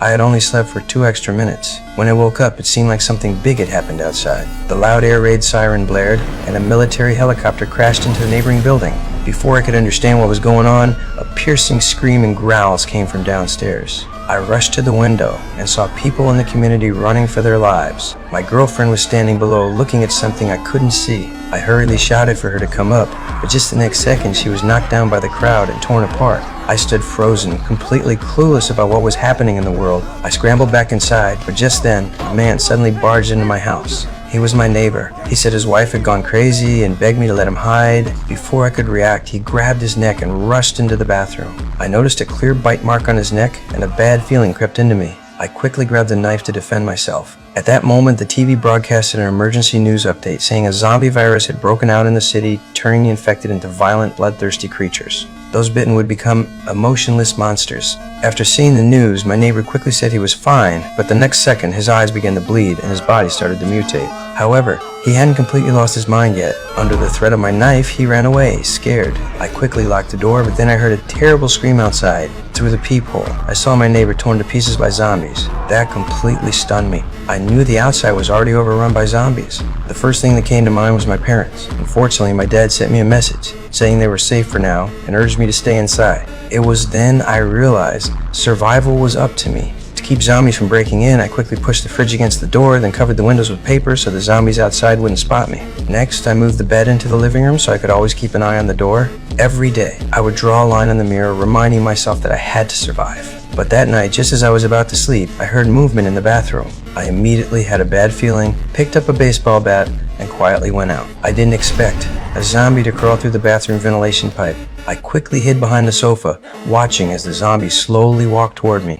I had only slept for 2 extra minutes. When I woke up, it seemed like something big had happened outside. The loud air raid siren blared, and a military helicopter crashed into a neighboring building. Before I could understand what was going on, a piercing scream and growls came from downstairs. I rushed to the window and saw people in the community running for their lives. My girlfriend was standing below looking at something I couldn't see. I hurriedly shouted for her to come up, but just the next second she was knocked down by the crowd and torn apart. I stood frozen, completely clueless about what was happening in the world. I scrambled back inside, but just then, a man suddenly barged into my house. He was my neighbor. He said his wife had gone crazy and begged me to let him hide. Before I could react, he grabbed his neck and rushed into the bathroom. I noticed a clear bite mark on his neck, and a bad feeling crept into me. I quickly grabbed a knife to defend myself. At that moment, the TV broadcasted an emergency news update saying a zombie virus had broken out in the city, turning the infected into violent, bloodthirsty creatures. Those bitten would become emotionless monsters. After seeing the news, my neighbor quickly said he was fine, but the next second his eyes began to bleed and his body started to mutate. However, he hadn't completely lost his mind yet. Under the threat of my knife, he ran away, scared. I quickly locked the door, but then I heard a terrible scream outside. Through the peephole, I saw my neighbor torn to pieces by zombies. That completely stunned me. I knew the outside was already overrun by zombies. The first thing that came to mind was my parents. Unfortunately, my dad sent me a message saying they were safe for now and urged me to stay inside. It was then I realized survival was up to me. To keep zombies from breaking in, I quickly pushed the fridge against the door, then covered the windows with paper so the zombies outside wouldn't spot me. Next, I moved the bed into the living room so I could always keep an eye on the door. Every day, I would draw a line on the mirror, reminding myself that I had to survive. But that night, just as I was about to sleep, I heard movement in the bathroom. I immediately had a bad feeling, picked up a baseball bat, and quietly went out. I didn't expect a zombie to crawl through the bathroom ventilation pipe. I quickly hid behind the sofa, watching as the zombie slowly walked toward me.